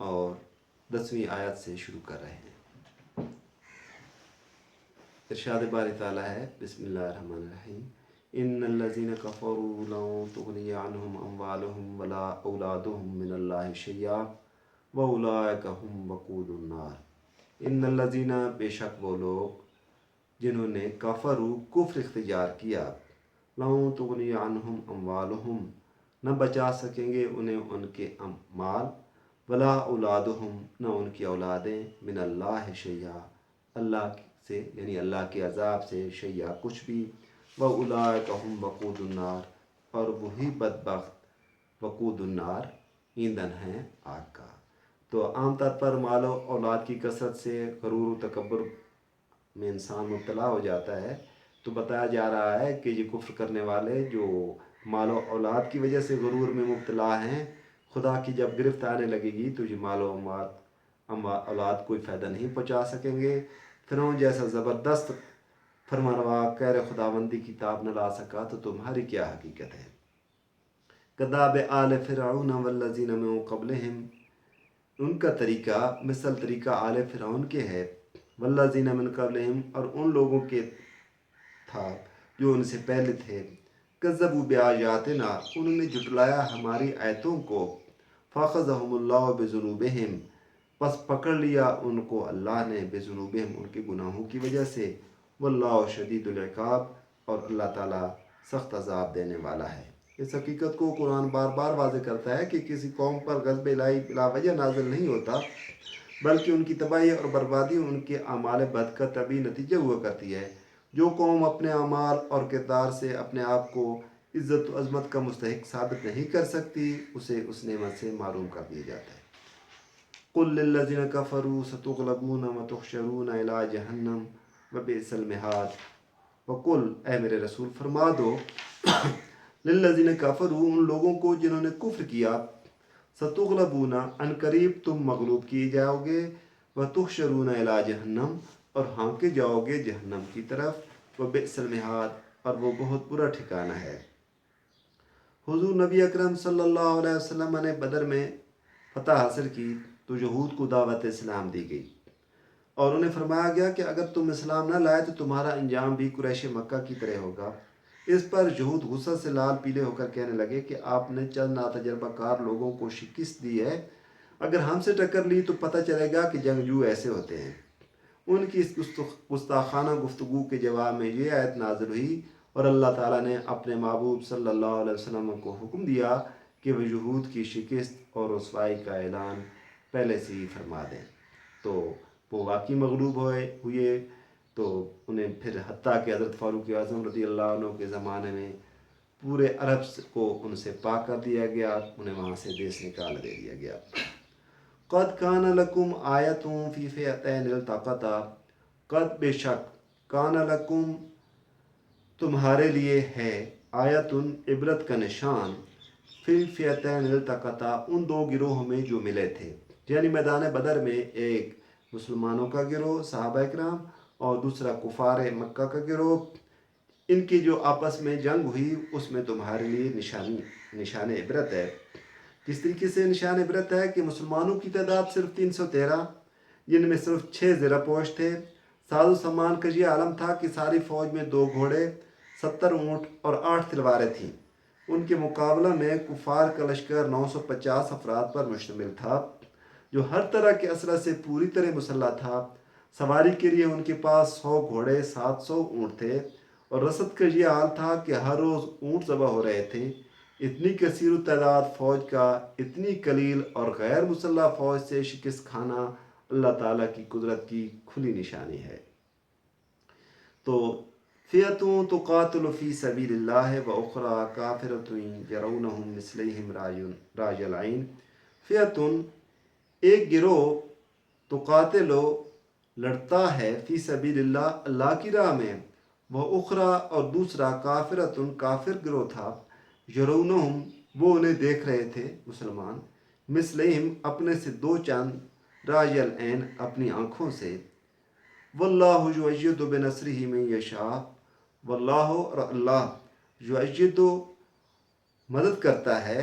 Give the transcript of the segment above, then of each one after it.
اور 10ویں آیت سے شروع کر رہے ہیں۔ ارشاد باری تعالیٰ ہے، بسم اللہ الرحمن الرحیم، ان الذین کفروا لن تغنی عنہم اموالہم ولا اولادہم من اللہ شیئا واولئک هم وقود النار۔ ان الذین، بے شک وہ لوگ جنہوں نے کفروا کفر اختیار کیا، لن تغنی عنہم اموالہم، نہ بچا سکیں گے انہیں ان کے مال، ولا اولادہم، نہ ان کی اولادیں، من اللہ شیئا، اللہ سے یعنی اللہ کے عذاب سے، شیئا کچھ بھی، واولئک هم وقود النار، اور وہی بدبخت وقود النار ایندھن ہیں آگ کا۔ تو عام طور پر مال و اولاد کی کثرت سے غرور و تکبر میں انسان مبتلا ہو جاتا ہے، تو بتایا جا رہا ہے کہ یہ کفر کرنے والے جو مال و اولاد کی وجہ سے غرور میں مبتلا ہیں، خدا کی جب گرفت آنے لگے گی تو یہ مال و اولاد کوئی فائدہ نہیں پہنچا سکیں گے۔ فرعون جیسا زبردست فرمانروا غیر خداوندی کی تاب نہ لا سکا تو تمہاری کیا حقیقت ہے۔ کذاب آل فرعون والذین من قبلہم، ان کا طریقہ مثل طریقہ آل فرعون کے ہے، والذین من قبلہم، اور ان لوگوں کے تھا جو ان سے پہلے تھے، کذبوا بآیاتنا، انہوں نے جھٹلایا ہماری آیتوں کو، فاخذہم اللہ بذنوبہم، پس پکڑ لیا ان کو اللہ نے، بذنوبہم، ان کے گناہوں کی وجہ سے، واللہ شدید العقاب، اور اللہ تعالیٰ سخت عذاب دینے والا ہے۔ اس حقیقت کو قرآن بار بار واضح کرتا ہے کہ کسی قوم پر غضب الہی بلا وجہ نازل نہیں ہوتا، بلکہ ان کی تباہی اور بربادی ان کے اعمال بد کا طبعی نتیجہ ہوا کرتی ہے۔ جو قوم اپنے اعمال اور کردار سے اپنے آپ کو عزت و عظمت کا مستحق ثابت نہیں کر سکتی، اسے اس نعمت سے محروم کر دیا جاتا ہے۔ قل للذین کفروا ستغلبون وتحشرون الی جہنم وبئس المہاد۔ وقل، اے میرے رسول فرما دو، للذین کفروا، ان لوگوں کو جنہوں نے کفر کیا، ستغلبون، ان قریب تم مغلوب کیے جاؤ گے، وتحشرون الی جہنم، اور ہانکے جاؤ گے جہنم کی طرف، وبئس المہاد، اور وہ بہت برا ٹھکانہ ہے۔ حضور نبی اکرم صلی اللہ علیہ وسلم نے بدر میں فتح حاصل کی تو یہود کو دعوت اسلام دی گئی، اور انہیں فرمایا گیا کہ اگر تم اسلام نہ لائے تو تمہارا انجام بھی قریش مکہ کی طرح ہوگا۔ اس پر یہود غصہ سے لال پیلے ہو کر کہنے لگے کہ آپ نے چند ناتجربہ کار لوگوں کو شکست دی ہے، اگر ہم سے ٹکر لی تو پتہ چلے گا کہ جنگجو ایسے ہوتے ہیں۔ ان کی اس گستاخانہ گفتگو کے جواب میں یہ آیت نازل ہوئی، اور اللہ تعالیٰ نے اپنے محبوب صلی اللہ علیہ وسلم کو حکم دیا کہ وہ یہود کی شکست اور رسوائی کا اعلان پہلے سے ہی فرما دیں۔ تو وہ واقعی مغلوب ہوئے تو انہیں پھر حتیٰ کہ حضرت فاروق اعظم رضی اللہ عنہ کے زمانے میں پورے عرب کو ان سے پاک کر دیا گیا، انہیں وہاں سے دیس نکال دے دیا گیا۔ قد کان لکم آیۃ فی فئتین التقطا، قد بے شک، کان لکم تمہارے لیے ہے، آیۃ عبرت کا نشان، فی فئتین التقطا، ان دو گروہوں میں جو ملے تھے، یعنی میدان بدر میں ایک مسلمانوں کا گروہ صحابہ اکرام اور دوسرا کفار مکہ کا گروہ، ان کی جو آپس میں جنگ ہوئی اس میں تمہارے لیے نشان عبرت ہے۔ کس طریقے سے نشان عبرت ہے کہ مسلمانوں کی تعداد صرف 313، جن میں صرف 6 زرہ پوش تھے۔ ساز و سامان کا یہ عالم تھا کہ ساری فوج میں 2 گھوڑے، 70 اونٹ اور 8 تلواریں تھیں۔ ان کے مقابلہ میں کفار کا لشکر 950 افراد پر مشتمل تھا، جو ہر طرح کے اسلحہ سے پوری طرح مسلح تھا۔ سواری کے لیے ان کے پاس 100 گھوڑے، 700 اونٹ تھے، اور رسد کا یہ حال تھا کہ ہر روز اونٹ ذبح ہو رہے تھے۔ اتنی کثیر تعداد فوج کا اتنی قلیل اور غیر مسلح فوج سے شکست کھانا اللہ تعالیٰ کی قدرت کی کھلی نشانی ہے۔ تو فئتوں تقاتل فی سبیل اللہ و اخری کافرۃ یرونہم مثلیہم رأی العین۔ فئتن، ایک گروہ، تقاتل، لڑتا ہے، فی سبیل اللہ، اللہ کی راہ میں، وہ اخری، اور دوسرا، کافرۃ، کافر گروہ تھا، یرونہم، وہ انہیں دیکھ رہے تھے مسلمان، مثلہم، اپنے سے 2 چاند، رأی العین، اپنی آنکھوں سے، واللہ یؤید بنصرہ من یشاء، واللہ، اور اللہ، یؤید، مدد کرتا ہے،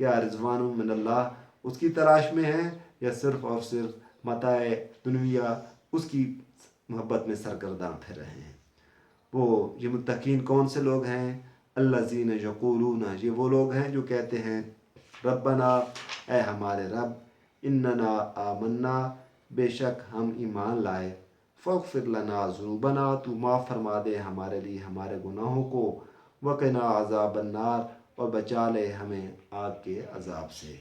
کیا رضوان من اللہ اس کی تلاش میں ہیں یا صرف اور صرف متاع دنیا اس کی محبت میں سرگرداں پھر رہے ہیں؟ وہ یہ متقین کون سے لوگ ہیں؟ الذین یقولون، یہ وہ لوگ ہیں جو کہتے ہیں ربنا، اے ہمارے رب، اننا آمنا، بے شک ہم ایمان لائے، فاغفر لنا ذنوبنا، تو معاف فرما دے ہمارے لیے ہمارے گناہوں کو، وقنا عذاب النار، اور بچا لے ہمیں آگ کے عذاب سے،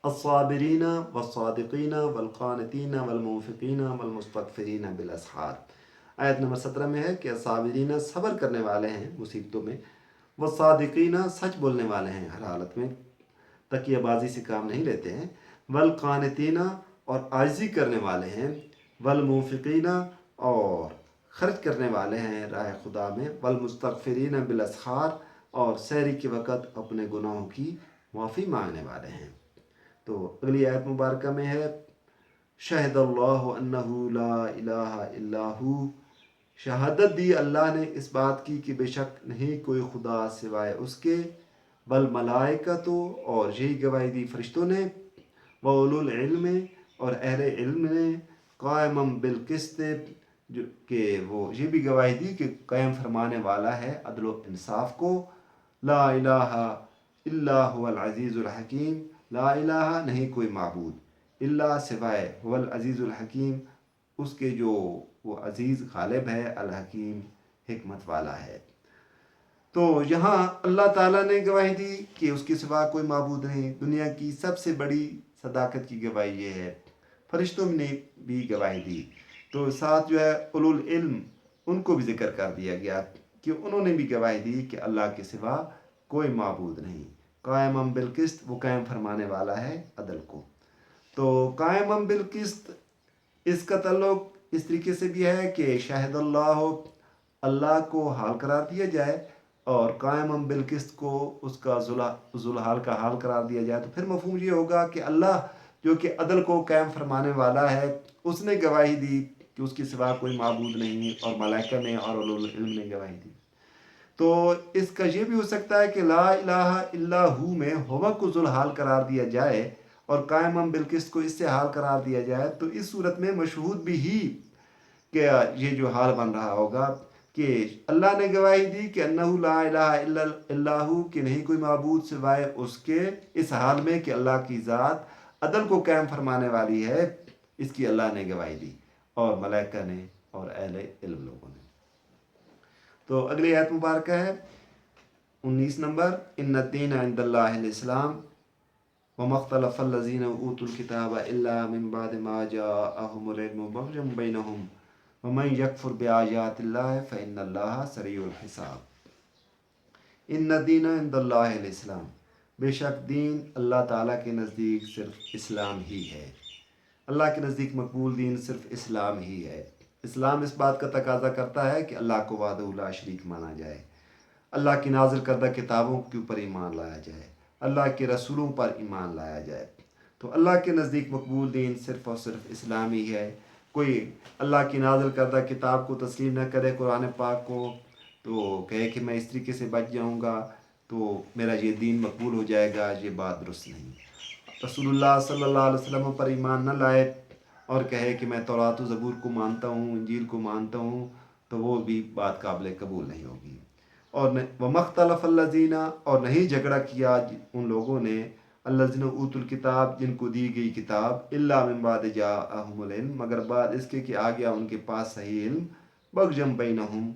الصابرین والصادقین والقانتین والمنفقین والمستغفرین بالاسحار۔ آیت نمبر 17 میں ہے کہ الصابرین صبر کرنے والے ہیں مصیبتوں میں، والصادقین سچ بولنے والے ہیں ہر حالت میں، تکیہ بازی سے کام نہیں لیتے ہیں، والقانتین اور عاجزی کرنے والے ہیں، والمنفقین اور خرچ کرنے والے ہیں راہ خدا میں، والمستغفرین بالاسحار اور سحری کے وقت اپنے گناہوں کی معافی مانگنے والے ہیں۔ تو اگلی آیت مبارکہ میں ہے شہد اللہ انہ لا الہ الا ہو، شہادت دی اللہ نے اس بات کی کہ بے شک نہیں کوئی خدا سوائے اس کے، والملائکۃ اور یہی گواہی دی فرشتوں نے، واولو العلم اور اہل علم نے، قائما بالقسط کہ وہ یہ بھی گواہی دی کہ قائم فرمانے والا ہے عدل و انصاف کو، لا الہ الا هو العزیز الحکیم، لا الہ نہیں کوئی معبود، الا سوائے، هو العزیز الحکیم اس کے جو وہ عزیز غالب ہے، الحکیم حکمت والا ہے۔ تو یہاں اللہ تعالیٰ نے گواہی دی کہ اس کے سوا کوئی معبود نہیں، دنیا کی سب سے بڑی صداقت کی گواہی یہ ہے، فرشتوں نے بھی گواہی دی، تو ساتھ جو ہے اولو العلم ان کو بھی ذکر کر دیا گیا کہ انہوں نے بھی گواہی دی کہ اللہ کے سوا کوئی معبود نہیں، قائما بالقسط وہ قائم فرمانے والا ہے عدل کو۔ تو قائما بالقسط اس کا تعلق اس طریقے سے بھی ہے کہ شاہد اللہ اللہ کو حال قرار دیا جائے، اور قائما بالقسط کو اس کا ذوالحال کا حال قرار دیا جائے، تو پھر مفہوم یہ ہوگا کہ اللہ جو کہ عدل کو قائم فرمانے والا ہے اس نے گواہی دی کہ اس کے سوا کوئی معبود نہیں، اور ملائکہ نے اور اولو العلم نے گواہی دی۔ تو اس کا یہ بھی ہو سکتا ہے کہ لا الہ الا ہو میں ہوا کو ذوالحال قرار دیا جائے اور قائما بالقسط کو اس سے حال قرار دیا جائے، تو اس صورت میں مشہود بھی ہی کہ یہ جو حال بن رہا ہوگا کہ اللہ نے گواہی دی کہ انہ لا الہ الا ہو کہ نہیں کوئی معبود سوائے اس کے، اس حال میں کہ اللہ کی ذات عدل کو قائم فرمانے والی ہے، اس کی اللہ نے گواہی دی، اور ملائکہ نے اور اہل علم لوگوں نے۔ تو اگلی آیت مبارکہ ہے 19 نمبر، ان الدین عند اللہ الاسلام وما اختلف الذین اوتوا الکتاب الا من بعد ما جاءهم العلم بغیا بینہم ومن یکفر بآیات اللہ فإن اللہ سریع الحساب۔ ان الدین عند اللہ الاسلام، بے شک دین اللہ تعالیٰ کے نزدیک صرف اسلام ہی ہے، اللہ کے نزدیک مقبول دین صرف اسلام ہی ہے۔ اسلام اس بات کا تقاضا کرتا ہے کہ اللہ کو وحدہ لا شریک مانا جائے، اللہ کی نازل کردہ کتابوں کے اوپر ایمان لایا جائے، اللہ کے رسولوں پر ایمان لایا جائے۔ تو اللہ کے نزدیک مقبول دین صرف اور صرف اسلام ہی ہے۔ کوئی اللہ کی نازل کردہ کتاب کو تسلیم نہ کرے، قرآن پاک کو، تو کہے کہ میں اس طریقے سے بچ جاؤں گا تو میرا یہ دین مقبول ہو جائے گا، یہ بات درست نہیں۔ رسول اللہ صلی اللہ علیہ وسلم پر ایمان نہ لائے اور کہے کہ میں تورات و زبور کو مانتا ہوں، انجیل کو مانتا ہوں، تو وہ بھی بات قابل قبول نہیں ہوگی۔ اور وَمَا اخْتَلَفَ الَّذِينَ اور نہیں جھگڑا کیا ان لوگوں نے، الَّذِينَ اوتوا الکتاب جن کو دی گئی کتاب، الا من بعد جاءہم العلم مگر بعد اس کے کہ آ گیا ان کے پاس صحیح علم، بغیا بینہم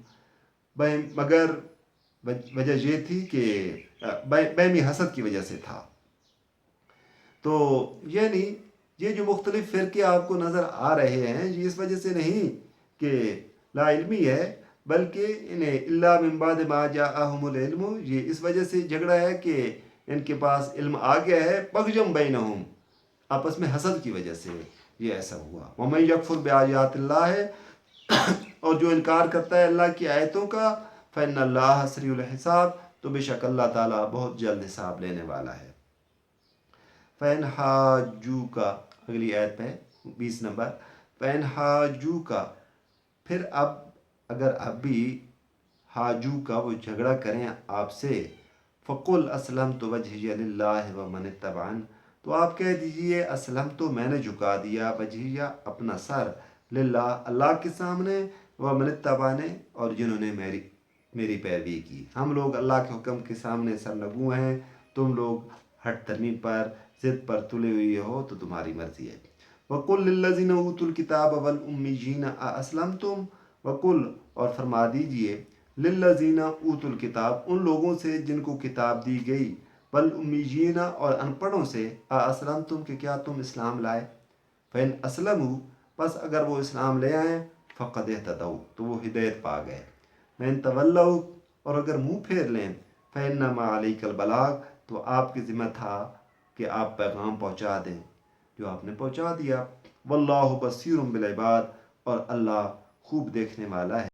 مگر وجہ یہ تھی کہ بہمی حسد کی وجہ سے تھا۔ تو یعنی یہ جو مختلف فرقے آپ کو نظر آ رہے ہیں یہ اس وجہ سے نہیں کہ لا علمی ہے، بلکہ انہیں الا من بعد ما جاءہم العلم یہ اس وجہ سے جھگڑا ہے کہ ان کے پاس علم آ گیا ہے، بغیا بینہم آپس میں حسد کی وجہ سے یہ ایسا ہوا۔ ومن یکفر بآیات اللہ اور جو انکار کرتا ہے اللہ کی آیتوں کا، فإن اللہ سریع الحساب تو بے شک اللہ تعالیٰ بہت جلد حساب لینے والا ہے۔ فَإِنْ حَاجُّوكَ اگلی آیت پہ 20 نمبر، فَإِنْ حَاجُّوكَ پھر اب اگر اب بھی حاجو کا وہ جھگڑا کریں آپ سے، فقل اسلمت وجہی للہ ومن اتبعن، تو آپ کہہ دیجئے اسلم تو میں نے جھکا دیا وجہیہ اپنا سر، للہ اللہ کے سامنے، ومن اتبعنے اور جنہوں نے میری پیروی کی۔ ہم لوگ اللہ کے حکم کے سامنے سرنگو ہیں، تم لوگ ہٹ دھرمی پر ضد پر تلے ہوئے ہو تو تمہاری مرضی ہے۔ وَقُلْ لِلَّذِينَ أُوتُوا الْكِتَابَ وَالْأُمِّيِّينَ أَأَسْلَمْتُمْ، وَقُلْ اور فرما دیجئے، لِلَّذِينَ أُوتُوا الْكِتَابَ ان لوگوں سے جن کو کتاب دی گئی، وَالْأُمِّيِّينَ اور ان پڑھوں سے، أَأَسْلَمْتُمْ کہ کیا تم اسلام لائے؟ فَإِنْ أَسْلَمُوا پس اگر وہ اسلام لے آئیں، فَقَدْ اهْتَدَوْا تو وہ ہدایت پا گئے۔ وَإِنْ تَوَلَّوْا اور اگر منہ پھیر لیں، فَإِنَّمَا عَلَيْكَ الْبَلَاغُ تو آپ کی ذمہ تھا کہ آپ پیغام پہنچا دیں جو آپ نے پہنچا دیا۔ واللہ بصیر بالعباد اور اللہ خوب دیکھنے والا ہے